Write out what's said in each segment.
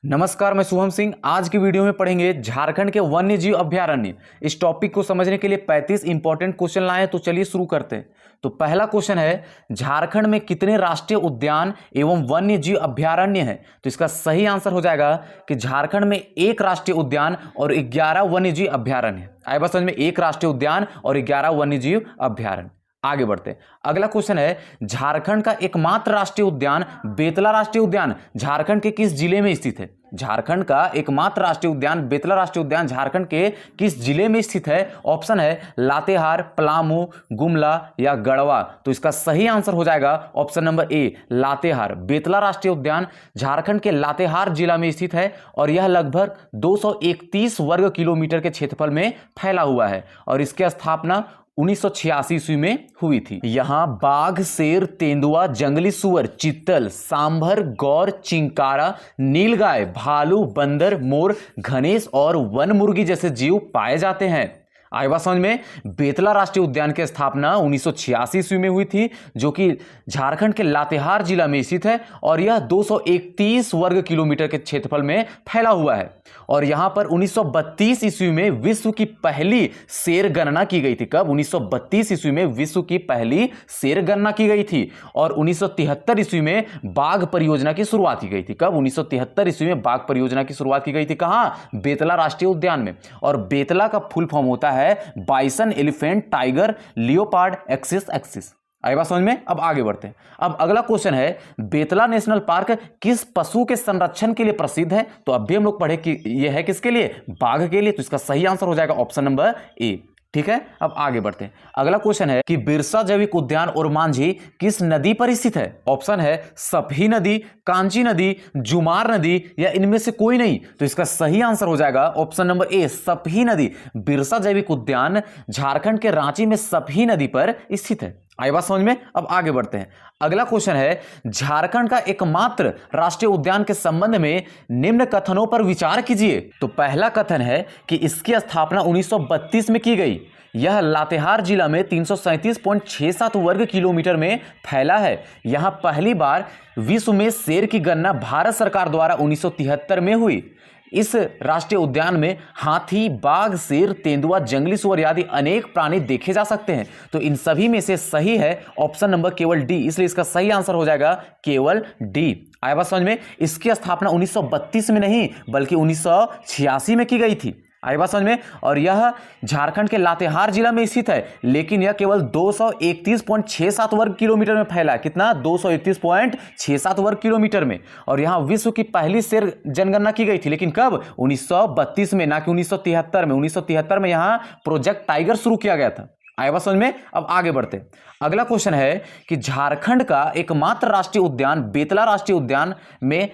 नमस्कार, मैं शुभम सिंह। आज की वीडियो में पढ़ेंगे झारखंड के वन्य जीव अभयारण्य। इस टॉपिक को समझने के लिए 35 इंपॉर्टेंट क्वेश्चन लाए हैं, तो चलिए शुरू करते हैं। तो पहला क्वेश्चन है, झारखंड में कितने राष्ट्रीय उद्यान एवं वन्य जीव अभयारण्य हैं? तो इसका सही आंसर हो जाएगा कि झारखंड में 1 राष्ट्रीय उद्यान और 11 वन्य जीव अभयारण्य है। आए बात समझ में, 1 राष्ट्रीय उद्यान और 11 वन्य जीव अभयारण्य। आगे बढ़ते हैं। अगला क्वेश्चन है, झारखंड का एकमात्र राष्ट्रीय उद्यान बेतला राष्ट्रीय उद्यान झारखंड के किस जिले में स्थित है? झारखंड का एकमात्र राष्ट्रीय उद्यान बेतला राष्ट्रीय उद्यान झारखंड के किस जिले में स्थित है? ऑप्शन है लातेहार, पलामू, गुमला या गढ़वा। तो इसका सही आंसर हो जाएगा option number A, Latehar. Betla राष्ट्रीय उद्यान झारखंड के लातेहार जिला में स्थित है और यह लगभग 231 वर्ग किलोमीटर के क्षेत्रफल में फैला हुआ है और इसकी स्थापना 1986 ईस्वी में हुई थी। यहां बाघ, शेर, तेंदुआ, जंगली सुअर, चीतल, सांभर, गौर, चिंकारा, नीलगाय, भालू, बंदर, मोर, घनेश और वन मुर्गी जैसे जीव पाए जाते हैं। आए बात समझ में, बेतला राष्ट्रीय उद्यान की स्थापना 1986 ईस्वी में हुई थी, जो कि झारखंड के लातेहार जिला में स्थित है और यह 231 वर्ग किलोमीटर के क्षेत्रफल में फैला हुआ है। और यहां पर 1932 ईस्वी में विश्व की पहली शेर गणना की गई थी। कब? 1932 ईस्वी में विश्व की पहली शेर गणना की गई थी और 1973 ईस्वी में बाघ परियोजना की शुरुआत की गई थी। कब? 1973 ईस्वी में बाघ परियोजना की शुरुआत की गई थी। कहां? बेतला राष्ट्रीय उद्यान में। और बेतला का फुल फॉर्म होता है bison, elephant, tiger, leopard, axis. आई बात समझ में। अब आगे बढ़ते हैं। अब अगला क्वेश्चन है, बेतला नेशनल पार्क किस पशु के संरक्षण के लिए प्रसिद्ध है? तो अब भी हम लोग पढ़े कि यह है किसके लिए? बाघ के लिए। तो इसका सही आंसर हो जाएगा ऑप्शन नंबर ए। ठीक है, अब आगे बढ़ते हैं। अगला क्वेश्चन है कि बिरसा जैविक उद्यान और मांझी किस नदी पर स्थित है? ऑप्शन है सफी नदी, कांची नदी, जुमार नदी या इनमें से कोई नहीं। तो इसका सही आंसर हो जाएगा ऑप्शन नंबर ए, सफी नदी। बिरसा जैविक उद्यान झारखंड के रांची में सफी नदी पर स्थित है। आई बात समझ में। अब आगे बढ़ते हैं। अगला क्वेश्चन है, झारखंड का एकमात्र राष्ट्रीय उद्यान के संबंध में निम्न कथनों पर विचार कीजिए। तो पहला कथन है कि इसकी स्थापना 1932 में की गई। यह लातेहार जिला में 337.67 वर्ग किलोमीटर में फैला है। यहां पहली बार विश्व में शेर की गणना भारत सरकार द्वारा 1973 में हुई। इस राष्ट्रीय उद्यान में हाथी, बाघ, शेर, तेंदुआ, जंगली सुअर आदि अनेक प्राणी देखे जा सकते हैं। तो इन सभी में से सही है ऑप्शन नंबर केवल डी, इसलिए इसका सही आंसर हो जाएगा केवल डी। आया बात समझ में। इसकी स्थापना 1932 में नहीं बल्कि 1986 में की गई थी। आई बात समझ में। और यह झारखंड के लातेहार जिला में स्थित है, लेकिन यह केवल 231.67 वर्ग किलोमीटर में फैला है। कितना? 231.67 वर्ग किलोमीटर में। और यहां विश्व की पहली शेर जनगणना की गई थी, लेकिन कब? 1932 में, ना कि 1973 में। 1973 में यहां प्रोजेक्ट टाइगर शुरू किया गया था। आया बात समझ में। अब आगे बढ़ते। अगला क्वेश्चन है कि झारखंड का एकमात्र राष्ट्रीय उद्यान बेतला राष्ट्रीय उद्यान में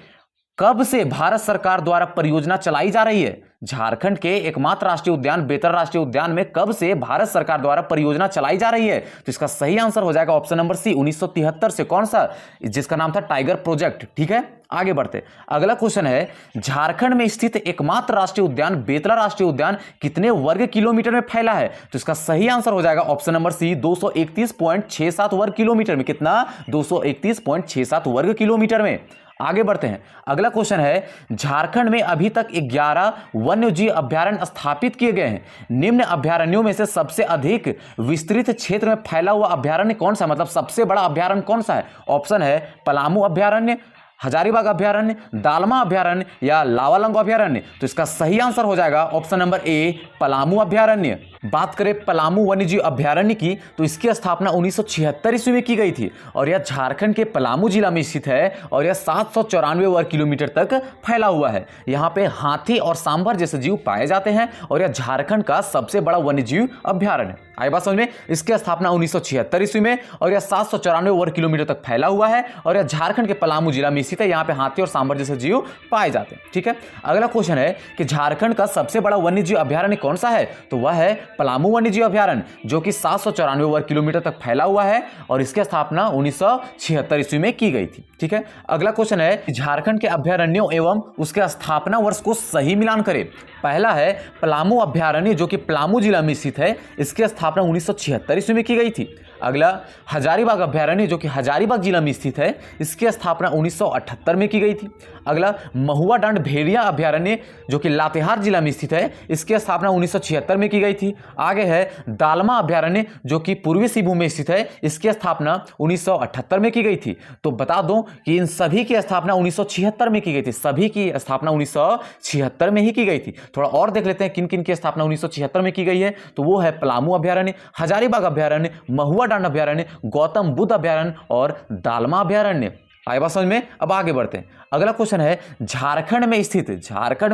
कब से भारत सरकार द्वारा परियोजना चलाई जा रही है? झारखंड के एकमात्र राष्ट्रीय उद्यान बेतला राष्ट्रीय उद्यान में कब से भारत सरकार द्वारा परियोजना चलाई जा रही है? तो इसका सही आंसर हो जाएगा ऑप्शन नंबर सी, 1973 से। कौन सा? जिसका नाम था टाइगर प्रोजेक्ट। ठीक है, आगे बढ़ते। अगला क्वेश्चन है, झारखंड में स्थित एकमात्र राष्ट्रीय उद्यान बेतला राष्ट्रीय उद्यान कितने वर्ग किलोमीटर में फैला है? तो इसका सही आंसर हो जाएगा ऑप्शन नंबर सी, 231.67 वर्ग किलोमीटर में। कितना? 231.67 वर्ग किलोमीटर में। आगे बढ़ते हैं। अगला क्वेश्चन है, झारखंड में अभी तक 11 वन्यजीव अभयारण्य स्थापित किए गए हैं। निम्न अभयारण्यों में से सबसे अधिक विस्तृत क्षेत्र में फैला हुआ अभयारण्य कौन सा? मतलब सबसे बड़ा अभयारण्य कौन सा है? ऑप्शन है पलामू अभयारण्य, हजारीबाग अभयारण्य, दालमा अभयारण्य या लावालंगो अभयारण्य। तो इसका सही आंसर हो जाएगा ऑप्शन नंबर ए, पलामू अभयारण्य। बात करें पलामू वन्यजीव अभयारण्य की, तो इसकी स्थापना 1976 ईस्वी में की गई थी और यह झारखंड के पलामू जिला में स्थित है और यह 794 वर्ग किलोमीटर तक फैला हुआ है। यहाँ पे हाथी और सांभर जैसे जीव पाए जाते हैं और यह झारखंड का सबसे बड़ा वन्यजीव अभयारण्य। आई बात समझ में। इसकी स्थापना 1976 ईस्वी में और यह 794 वर्ग किलोमीटर तक फैला हुआ है और यह झारखंड के पलामू जिला में स्थित है। यहाँ पे हाथी और सांभर जैसे जीव पाए जाते हैं। ठीक है, अगला क्वेश्चन है कि झारखंड का सबसे बड़ा वन्यजीव अभयारण्य कौन सा है? तो वह है पलामू वन्यजीव अभयारण्य, जो कि 794 वर्ग किलोमीटर तक फैला हुआ है और इसकी स्थापना 1976 ईस्वी में की गई थी। ठीक है, अगला क्वेश्चन है, झारखंड के अभयारण्यों एवं उसके स्थापना वर्ष को सही मिलान करें। पहला है पलामू अभयारण्य, जो कि पलामू जिला में स्थित है। इसकी स्थापना 1976 ईस्वी में की गई थी। अगला हजारीबाग अभयारण्य जो कि हजारीबाग जिला में स्थित है, इसकी स्थापना 1978 में की गई थी। अगला महुआ डांड भेड़िया अभ्यारण्य जो कि लातेहार जिला में स्थित है, इसकी स्थापना 1976 में की गई थी। आगे है दालमा अभ्यारण्य जो कि पूर्वी सिंहभूम में स्थित है, इसकी स्थापना 1978 में की गई थी। तो बता दूं कि इन सभी की स्थापना 1976 में की गई थी, सभी की स्थापना 1976 में ही की गई थी। थोड़ा और देख लेते हैं किन किन की स्थापना 1976 में की गई है। तो वो है पलामू अभ्यारण्य, हजारीबाग अभ्यारण्य, महुआ डांड अभ्यारण्य, गौतम बुद्ध अभ्यारण्य और दालमा अभ्यारण्य। आए बात समझ में। अब आगे बढ़ते हैं। अगला क्वेश्चन है झारखंड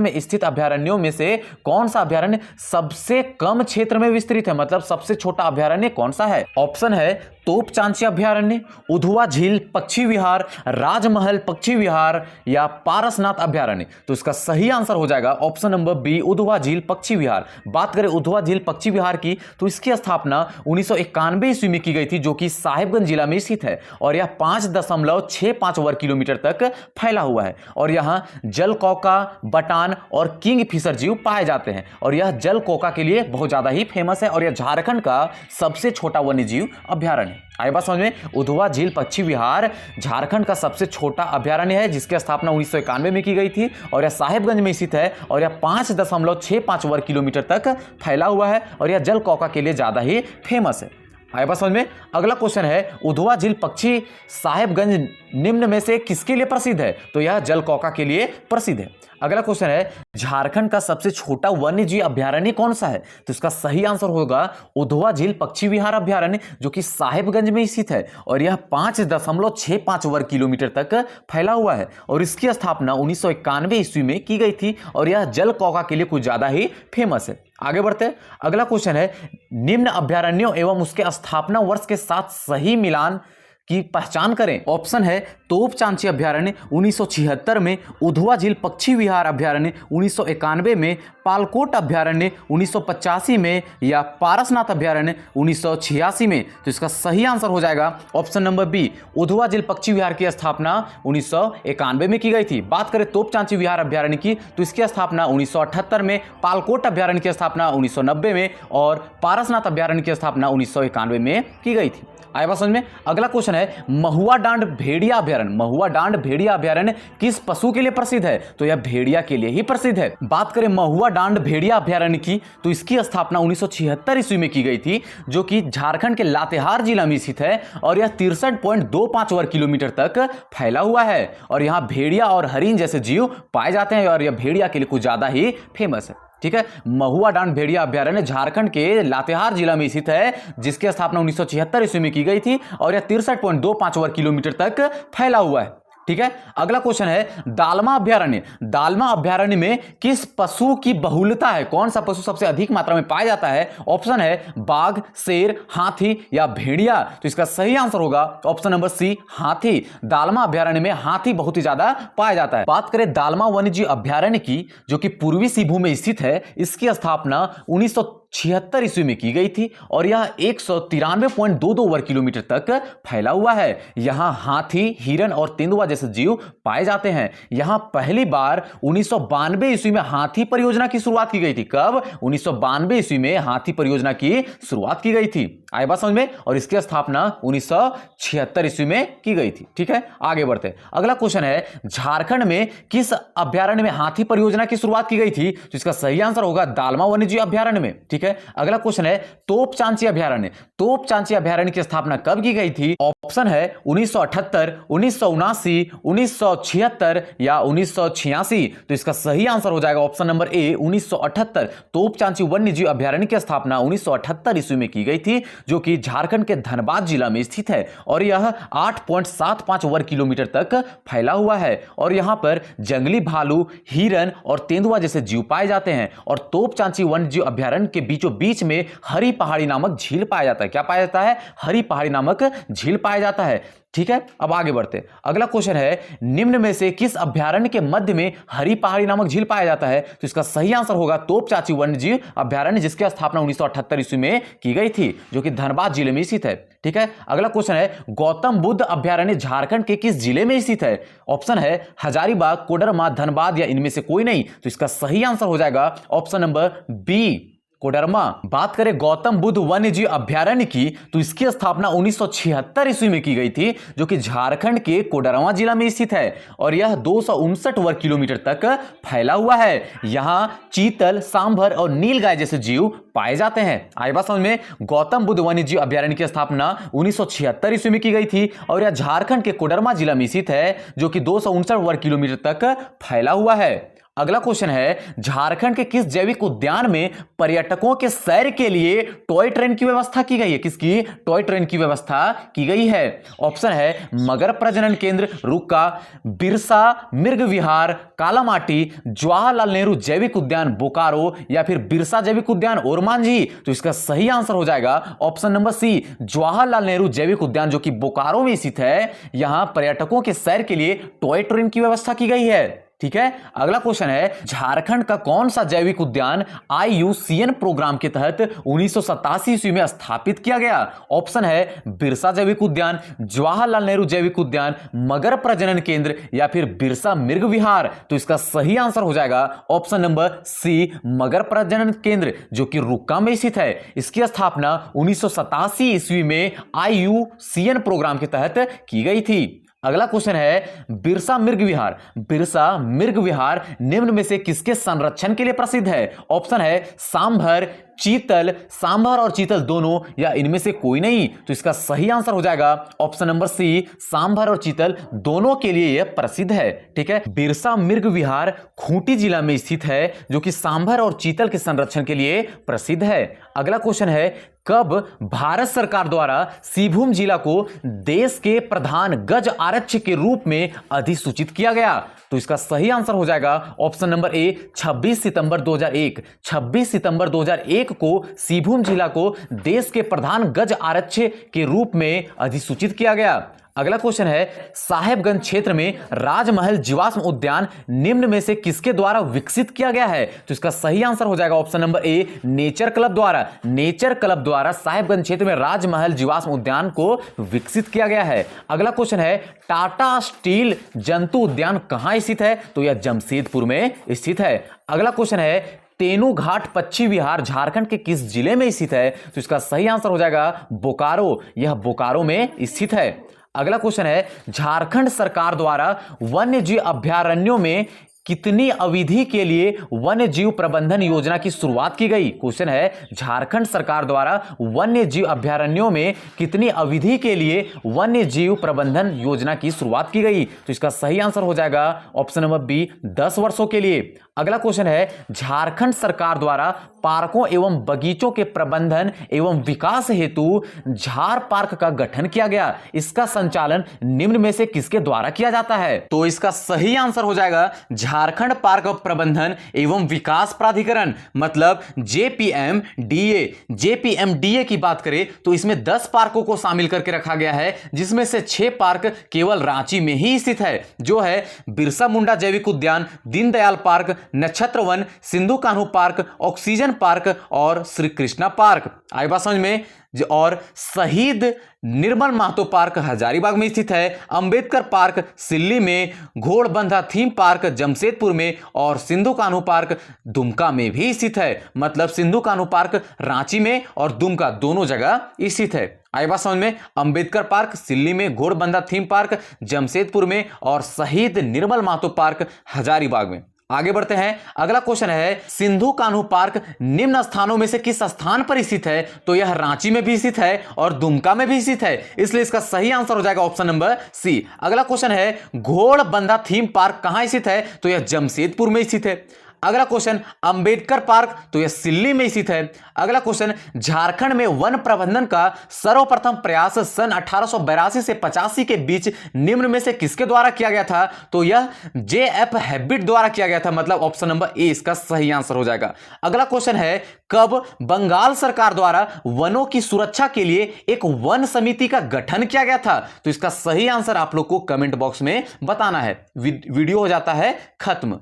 में स्थित अभ्यारण्यों में से कौन सा अभ्यारण्य सबसे कम क्षेत्र में विस्तृत है, मतलब सबसे छोटा अभ्यारण्य कौन सा है। ऑप्शन है तोपचांची अभ्यारण्य, उधवा झील पक्षी विहार, राजमहल पक्षी विहार या पारसनाथ अभ्यारण्य। तो इसका सही आंसर हो जाएगा ऑप्शन नंबर बी, उधवा झील पक्षी विहार। बात करें उधवा झील पक्षी विहार की, तो इसकी स्थापना 1991 ईस्वी में की गई थी, जो कि साहिबगंज जिला में स्थित है और यह 5.65 वर्ग किलोमीटर तक फैला हुआ है और यहां जलकौका, बटान और किंग फिशर जीव पाए जाते हैं और यह जलकौका के लिए बहुत ज्यादा ही फेमस है और यह झारखंड का सबसे छोटा वन्य जीव अभ्यारण्य। आए बात समझ में। उधवा झील पक्षी विहार झारखंड का सबसे छोटा अभ्यारण्य है जिसकी स्थापना 1991 में की गई थी और यह साहिबगंज में स्थित है और यह 5.65 वर्ग किलोमीटर तक फैला हुआ है और यह जलकौका के लिए ज्यादा ही फेमस है। आए बात समझ में। अगला क्वेश्चन है उधवा झील पक्षी साहिबगंज निम्न में से किसके लिए प्रसिद्ध है। तो यह जलकौका के लिए प्रसिद्ध है। अगला क्वेश्चन है झारखंड का सबसे छोटा वन्य जीव अभ्यारण्य कौन सा है। तो इसका सही आंसर होगा उधवा झील पक्षी विहार अभ्यारण्य जो कि साहिबगंज में स्थित है और यह 5.65 वर्ग किलोमीटर तक फैला हुआ है और इसकी स्थापना 1991 ईस्वी में की गई थी और यह जलकौका के लिए कुछ ज्यादा ही फेमस है। आगे बढ़ते हैं। अगला क्वेश्चन है निम्न अभ्यारण्यों एवं उसके स्थापना वर्ष के साथ सही मिलान की पहचान करें। ऑप्शन है तोपचांची अभ्यारण्य 1976 में, उधवा झील पक्षी विहार अभ्यारण्य 1991 में, पालकोट अभ्यारण्य 1985 में या पारसनाथ अभ्यारण्य 1986 में। तो इसका सही आंसर हो जाएगा ऑप्शन नंबर बी, उधवा झील पक्षी विहार की स्थापना 1991 में की गई थी। बात करें तोपचांची विहार अभ्यारण्य की, तो इसकी स्थापना 1978 में, पालकोट अभ्यारण्य की स्थापना 1990 में और पारसनाथ अभ्यारण्य की स्थापना 1991 में की गई थी। आए बात समझ में। अगला क्वेश्चन है महुआ डांड भेड़िया अभ्यारण्य, महुआ डांड भेड़िया अभ्यारण्य किस पशु के लिए प्रसिद्ध है। तो यह भेड़िया के लिए ही प्रसिद्ध है। बात करें महुआ डांड भेड़िया अभ्यारण्य की, तो इसकी स्थापना 1976 ईस्वी में की गई थी जो कि झारखंड के लातेहार जिला में स्थित है और यह 63.25 वर्ग किलोमीटर तक फैला हुआ है और यहां भेड़िया और हरिण जैसे जीव पाए जाते हैं और यह भेड़िया के लिए कुछ ज्यादा ही फेमस है। ठीक है, महुआ डांड भेड़िया अभ्यारण्य झारखंड के लातेहार जिला में स्थित है जिसकी स्थापना 1976 ईस्वी में की गई थी और यह 63.25 वर्ग किलोमीटर तक फैला हुआ है। ठीक है, अगला क्वेश्चन है दालमा अभ्यारण्य, दालमा अभ्यारण्य में किस पशु की बहुलता है, कौन सा पशु सबसे अधिक मात्रा में पाया जाता है। ऑप्शन है बाघ, शेर, हाथी या भेड़िया। तो इसका सही आंसर होगा ऑप्शन नंबर सी, हाथी। दालमा अभ्यारण्य में हाथी बहुत ही ज्यादा पाया जाता है। बात करें दालमा वन्यजीव अभ्यारण्य की जो कि पूर्वी सिंहभूम में स्थित है, इसकी स्थापना 1976 ईस्वी में की गई थी और यह 193.22 वर्ग किलोमीटर तक फैला हुआ है। यहां हाथी, हिरन और तेंदुआ जैसे जीव पाए जाते हैं। यहां पहली बार 1992 ईस्वी में हाथी परियोजना की शुरुआत की गई थी। कब? 1992 ईस्वी में हाथी परियोजना की शुरुआत की गई थी। आए बात समझ में। और इसकी स्थापना 1976 ईस्वी में की गई थी। ठीक है, आगे बढ़ते हैं। अगला क्वेश्चन है झारखंड में किस अभ्यारण्य में हाथी परियोजना की शुरुआत की गई थी। तो इसका सही आंसर होगा दालमा वन्यजीव अभ्यारण्य में। ठीक है, अगला क्वेश्चन है तोपचांची अभ्यारण्य, तोपचांची अभ्यारण्य की स्थापना कब की गई थी। ऑप्शन है 1978, 1979, 1976 या 1986। तो इसका सही आंसर हो जाएगा ऑप्शन नंबर ए, 1978। तोपचांची वन्यजीव अभ्यारण्य की स्थापना 1978 ईस्वी में की गई थी जो कि झारखंड के धनबाद जिला में स्थित है और यह 8.75 वर्ग किलोमीटर तक फैला हुआ है और यहां पर जंगली भालू, हिरन और तेंदुआ जैसे जीव पाए जाते हैं और तोपचांची वन्यजीव अभ्यारण्य के बीचों बीच में हरी पहाड़ी नामक झील पाया जाता है। क्या पाया जाता है? हरी पहाड़ी नामक झील पाया जाता है। ठीक है, अब आगे बढ़ते। अगला क्वेश्चन है निम्न में से किस अभ्यारण्य के मध्य में हरी पहाड़ी नामक झील पाया जाता है। तो इसका सही आंसर होगा तोपचांची वन्यजीव अभ्यारण्य जिसकी स्थापना 1978 ईस्वी में की गई थी जो कि धनबाद जिले में स्थित है। ठीक है, अगला क्वेश्चन है गौतम बुद्ध अभ्यारण्य झारखंड के किस जिले में स्थित है। ऑप्शन है हजारीबाग, कोडरमा, धनबाद या इनमें से कोई नहीं। तो इसका सही आंसर हो जाएगा ऑप्शन नंबर बी, कोडरमा। बात करें गौतम बुद्ध वन्यजीव अभयारण्य की, तो इसकी स्थापना 1976 ईस्वी में की गई थी, जो कि झारखंड के कोडरमा जिला में स्थित है और यह 259 वर्ग किलोमीटर तक फैला हुआ है। यहां चीतल, सांभर और नीलगाय जैसे जीव पाए जाते हैं। आई बात समझ में। गौतम बुद्ध वन्यजीव अभयारण्य की स्थापना 1976 ईस्वी में की गई थी और यह झारखंड के कोडरमा जिला में स्थित है, जो कि 259 वर्ग किलोमीटर तक फैला हुआ है। अगला क्वेश्चन है, झारखंड के किस जैविक उद्यान में पर्यटकों के सैर के लिए टॉय ट्रेन की व्यवस्था की गई है? किसकी टॉय ट्रेन की व्यवस्था की गई है? ऑप्शन है मगर प्रजनन केंद्र रुक्का, बिरसा मृग विहार कालामाटी, जवाहरलाल नेहरू जैविक उद्यान बोकारो या फिर बिरसा जैविक उद्यान ओरमांझी। तो इसका सही आंसर हो जाएगा option number C, Jawaharlal Nehru जैविक उद्यान, जो कि बोकारो में स्थित है। यहां पर्यटकों के सैर के लिए टॉय ट्रेन की व्यवस्था की गई है। ठीक है। अगला क्वेश्चन है, झारखंड का कौन सा जैविक उद्यान IUCN प्रोग्राम के तहत 1987 ईस्वी में स्थापित किया गया? ऑप्शन है बिरसा जैविक उद्यान, जवाहरलाल नेहरू जैविक उद्यान, मगर प्रजनन केंद्र या फिर बिरसा मृग विहार। तो इसका सही आंसर हो जाएगा ऑप्शन नंबर सी, मगर प्रजनन केंद्र, जो कि रुक्का में स्थित है। इसकी स्थापना 1987 ईस्वी में IUCN प्रोग्राम के तहत की गई थी। अगला क्वेश्चन है, बिरसा मृग विहार। बिरसा मृग विहार निम्न में से किसके संरक्षण के लिए प्रसिद्ध है? ऑप्शन है सांभर, चीतल, सांभर और चीतल दोनों या इनमें से कोई नहीं। तो इसका सही आंसर हो जाएगा ऑप्शन नंबर सी, सांभर और चीतल दोनों के लिए यह प्रसिद्ध है। ठीक है। बिरसा मृग विहार खूंटी जिला में स्थित है, जो कि सांभर और चीतल के संरक्षण के लिए प्रसिद्ध है। अगला क्वेश्चन है, कब भारत सरकार द्वारा सिंहभूम जिला को देश के प्रधान गज आरक्ष के रूप में अधिसूचित किया गया? तो इसका सही आंसर हो जाएगा ऑप्शन नंबर ए, 26 सितंबर 2001। 26 सितंबर 2001 को सिंहभूम जिला को देश के प्रधान गज आरक्ष के रूप में अधिसूचित किया गया। अगला क्वेश्चन है, साहेबगंज क्षेत्र में राजमहल जीवाश्म उद्यान निम्न में से किसके द्वारा विकसित किया गया है? तो इसका सही आंसर हो जाएगा option number A, nature club द्वारा। नेचर क्लब द्वारा साहेबगंज क्षेत्र में राजमहल जीवाश्म उद्यान को विकसित किया गया है। अगला क्वेश्चन है, टाटा स्टील जंतु उद्यान कहां स्थित है? तो यह जमशेदपुर में स्थित है। अगला क्वेश्चन है, तेनूघाट पक्षी विहार झारखंड के किस जिले में स्थित है? तो इसका सही आंसर हो जाएगा बोकारो। यह बोकारो में स्थित है। अगला क्वेश्चन है, झारखंड सरकार द्वारा वन्यजीव अभयारण्यों में कितनी अवधि के लिए वन्य जीव प्रबंधन योजना की शुरुआत की गई? क्वेश्चन है, झारखंड सरकार द्वारा वन्य जीव अभयारण्यों में कितनी अवधि के लिए वन्य जीव प्रबंधन योजना की शुरुआत की गई? तो इसका सही आंसर हो जाएगा ऑप्शन नंबर बी, 10 वर्षों के लिए। अगला क्वेश्चन है, झारखंड सरकार द्वारा पार्कों एवं बगीचों के प्रबंधन एवं विकास हेतु झार पार्क का गठन किया गया। इसका संचालन निम्न में से किसके द्वारा किया जाता है? तो इसका सही आंसर हो जाएगा झारखंड पार्क प्रबंधन एवं विकास प्राधिकरण, मतलब JPMDA। JPMDA की बात करें तो इसमें 10 पार्कों को शामिल करके रखा गया है, जिसमें से 6 पार्क केवल रांची में ही स्थित है, जो है बिरसा मुंडा जैविक उद्यान, दीनदयाल पार्क, नक्षत्र one, Sindhu Kanhu park, oxygen park और श्री कृष्णा पार्क। आई बात समझ में। और शहीद निर्मल महतो पार्क हजारीबाग में स्थित है, अंबेडकर पार्क सिल्ली में, घोड़बंधा थीम पार्क जमशेदपुर में और सिंधु कान्हू पार्क दुमका में भी स्थित है। मतलब सिंधु कान्हू पार्क रांची में और दुमका दोनों जगह स्थित है। आई बात समझ में। अंबेडकर पार्क सिल्ली में, घोड़बंधा थीम पार्क जमशेदपुर में और शहीद निर्मल महतो पार्क हजारीबाग में। आगे बढ़ते हैं। अगला क्वेश्चन है, सिंधु कान्हू पार्क निम्न स्थानों में से किस स्थान पर स्थित है? तो यह रांची में भी स्थित है और दुमका में भी स्थित है, इसलिए इसका सही आंसर हो जाएगा ऑप्शन नंबर सी। अगला क्वेश्चन है, घोड़बंधा थीम पार्क कहां स्थित है? तो यह जमशेदपुर में स्थित है। अगला क्वेश्चन, अंबेडकर पार्क, तो यह सिल्ली में स्थित है। अगला क्वेश्चन, झारखंड में वन प्रबंधन का सर्वप्रथम प्रयास सन 1882 से 85 के बीच निम्न में से किसके द्वारा किया गया था? तो यह JF हैबिट द्वारा किया गया था, मतलब ऑप्शन नंबर ए इसका सही आंसर हो जाएगा। अगला क्वेश्चन है, कब बंगाल सरकार द्वारा वनों की सुरक्षा के लिए एक वन समिति का गठन किया गया था? तो इसका सही आंसर आप लोग को कमेंट बॉक्स में बताना है। वीडियो हो जाता है खत्म।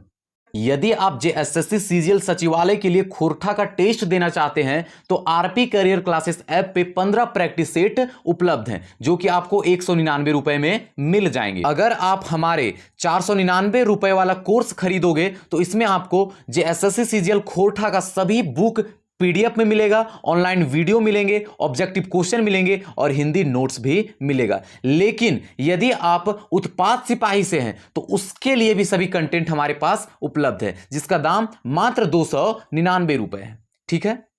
यदि आप JSSC CGL सचिवालय के लिए खोरठा का टेस्ट देना चाहते हैं तो RP करियर क्लासेस ऐप पे 15 प्रैक्टिस सेट उपलब्ध हैं, जो कि आपको 199 रुपए में मिल जाएंगे। अगर आप हमारे 499 रुपए वाला कोर्स खरीदोगे तो इसमें आपको JSSC CGL खोरठा का सभी बुक पीडीएफ में मिलेगा, ऑनलाइन वीडियो मिलेंगे, ऑब्जेक्टिव क्वेश्चन मिलेंगे और हिंदी नोट्स भी मिलेगा। लेकिन यदि आप उत्पाद सिपाही से हैं तो उसके लिए भी सभी कंटेंट हमारे पास उपलब्ध है, जिसका दाम मात्र 299 रुपए है। ठीक है।